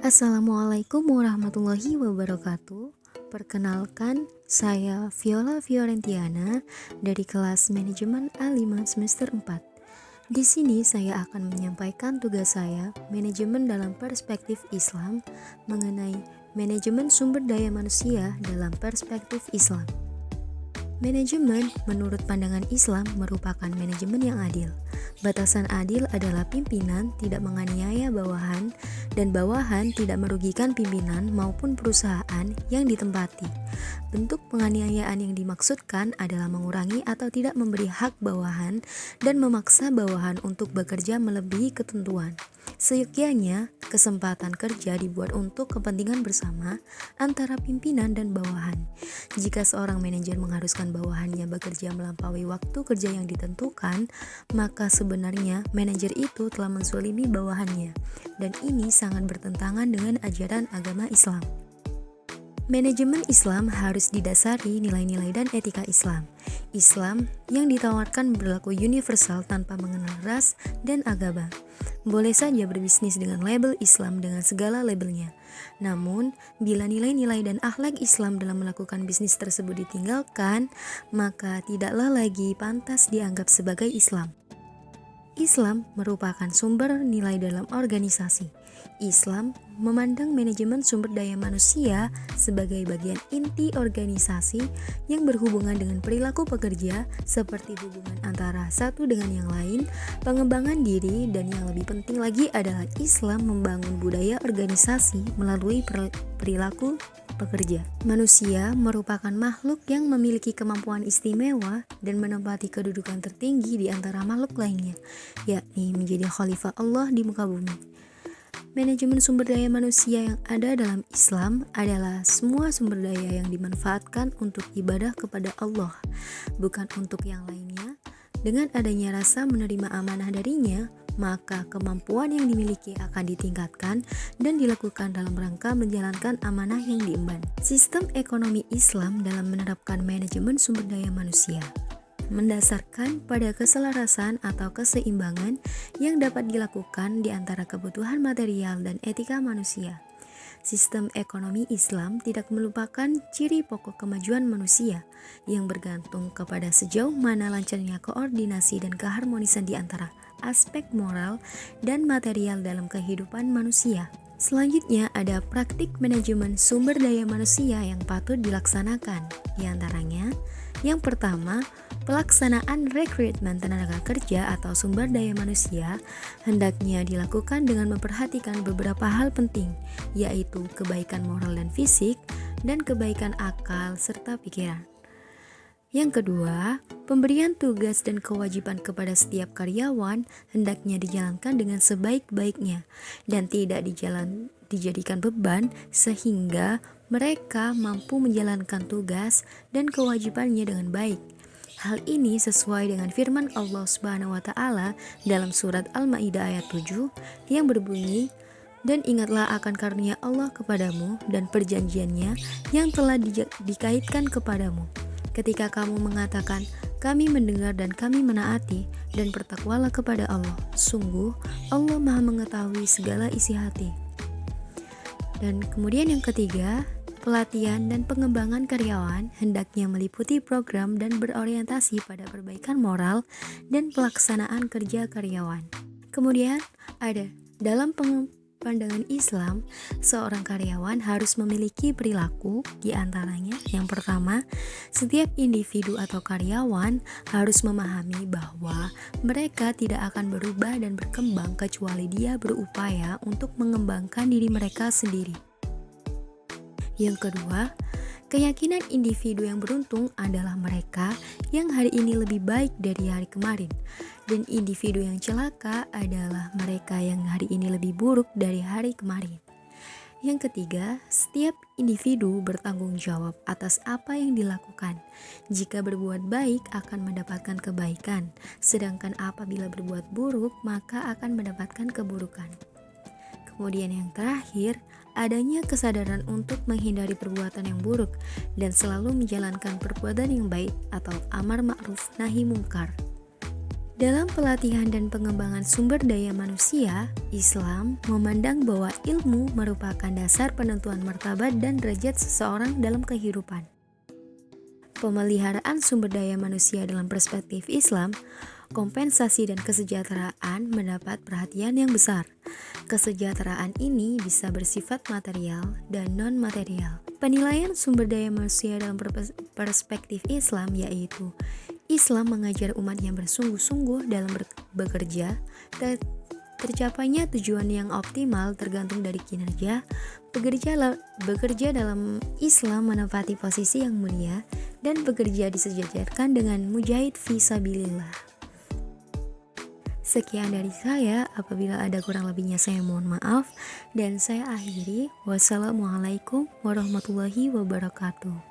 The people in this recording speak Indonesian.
Assalamualaikum warahmatullahi wabarakatuh. Perkenalkan, saya Viola Fiorentiana dari kelas Manajemen A5 semester 4. Di sini saya akan menyampaikan tugas saya, manajemen dalam perspektif Islam, mengenai manajemen sumber daya manusia dalam perspektif Islam. Manajemen menurut pandangan Islam merupakan manajemen yang adil. Batasan adil adalah pimpinan tidak menganiaya bawahan dan bawahan tidak merugikan pimpinan maupun perusahaan yang ditempati. Bentuk penganiayaan yang dimaksudkan adalah mengurangi atau tidak memberi hak bawahan dan memaksa bawahan untuk bekerja melebihi ketentuan. Seyogyanya, kesempatan kerja dibuat untuk kepentingan bersama antara pimpinan dan bawahan. Jika seorang manajer mengharuskan bawahannya bekerja melampaui waktu kerja yang ditentukan, maka sebenarnya manajer itu telah menzalimi bawahannya, dan ini sangat bertentangan dengan ajaran agama Islam. Manajemen Islam harus didasari nilai-nilai dan etika Islam. Islam yang ditawarkan berlaku universal tanpa mengenal ras dan agama. Boleh saja berbisnis dengan label Islam dengan segala labelnya. Namun, bila nilai-nilai dan akhlak Islam dalam melakukan bisnis tersebut ditinggalkan, maka tidaklah lagi pantas dianggap sebagai Islam. Islam merupakan sumber nilai dalam organisasi. Islam memandang manajemen sumber daya manusia sebagai bagian inti organisasi yang berhubungan dengan perilaku pekerja seperti hubungan antara satu dengan yang lain, pengembangan diri, dan yang lebih penting lagi adalah Islam membangun budaya organisasi melalui perilaku pekerja. Manusia merupakan makhluk yang memiliki kemampuan istimewa dan menempati kedudukan tertinggi di antara makhluk lainnya, yakni menjadi khalifah Allah di muka bumi. Manajemen sumber daya manusia yang ada dalam Islam adalah semua sumber daya yang dimanfaatkan untuk ibadah kepada Allah, bukan untuk yang lainnya. Dengan adanya rasa menerima amanah darinya, maka kemampuan yang dimiliki akan ditingkatkan dan dilakukan dalam rangka menjalankan amanah yang diemban. Sistem ekonomi Islam dalam menerapkan manajemen sumber daya manusia mendasarkan pada keselarasan atau keseimbangan yang dapat dilakukan di antara kebutuhan material dan etika manusia. Sistem ekonomi Islam tidak melupakan ciri pokok kemajuan manusia yang bergantung kepada sejauh mana lancarnya koordinasi dan keharmonisan di antara aspek moral dan material dalam kehidupan manusia. Selanjutnya ada praktik manajemen sumber daya manusia yang patut dilaksanakan. Di antaranya, yang pertama, pelaksanaan rekrutmen tenaga kerja atau sumber daya manusia hendaknya dilakukan dengan memperhatikan beberapa hal penting, yaitu kebaikan moral dan fisik, dan kebaikan akal serta pikiran. Yang kedua, pemberian tugas dan kewajiban kepada setiap karyawan hendaknya dijalankan dengan sebaik-baiknya dan tidak dijadikan beban sehingga mereka mampu menjalankan tugas dan kewajibannya dengan baik. Hal ini sesuai dengan firman Allah Subhanahu wa taala dalam surat Al-Maidah ayat 7 yang berbunyi, "Dan ingatlah akan karunia Allah kepadamu dan perjanjiannya yang telah dikaitkan kepadamu. Ketika kamu mengatakan, kami mendengar dan kami menaati, dan bertakwalah kepada Allah. Sungguh, Allah Maha mengetahui segala isi hati." Dan kemudian yang ketiga, pelatihan dan pengembangan karyawan hendaknya meliputi program dan berorientasi pada perbaikan moral dan pelaksanaan kerja karyawan. Kemudian ada dalam pandangan Islam, seorang karyawan harus memiliki perilaku, di antaranya yang pertama, setiap individu atau karyawan harus memahami bahwa mereka tidak akan berubah dan berkembang kecuali dia berupaya untuk mengembangkan diri mereka sendiri. Yang kedua, keyakinan individu yang beruntung adalah mereka yang hari ini lebih baik dari hari kemarin, dan individu yang celaka adalah mereka yang hari ini lebih buruk dari hari kemarin. Yang ketiga, setiap individu bertanggung jawab atas apa yang dilakukan. Jika berbuat baik akan mendapatkan kebaikan, sedangkan apabila berbuat buruk maka akan mendapatkan keburukan. Kemudian yang terakhir, adanya kesadaran untuk menghindari perbuatan yang buruk dan selalu menjalankan perbuatan yang baik atau amar ma'ruf nahi mungkar. Dalam pelatihan dan pengembangan sumber daya manusia, Islam memandang bahwa ilmu merupakan dasar penentuan martabat dan derajat seseorang dalam kehidupan. Pemeliharaan sumber daya manusia dalam perspektif Islam, kompensasi dan kesejahteraan mendapat perhatian yang besar. Kesejahteraan ini bisa bersifat material dan non-material. Penilaian sumber daya manusia dalam perspektif Islam yaitu Islam mengajar umatnya bersungguh-sungguh dalam bekerja. Tercapainya tujuan yang optimal tergantung dari kinerja. Bekerja dalam Islam menempati posisi yang mulia dan bekerja disejajarkan dengan mujahid fisabilillah. Sekian dari saya, apabila ada kurang lebihnya saya mohon maaf, dan saya akhiri. Wassalamualaikum warahmatullahi wabarakatuh.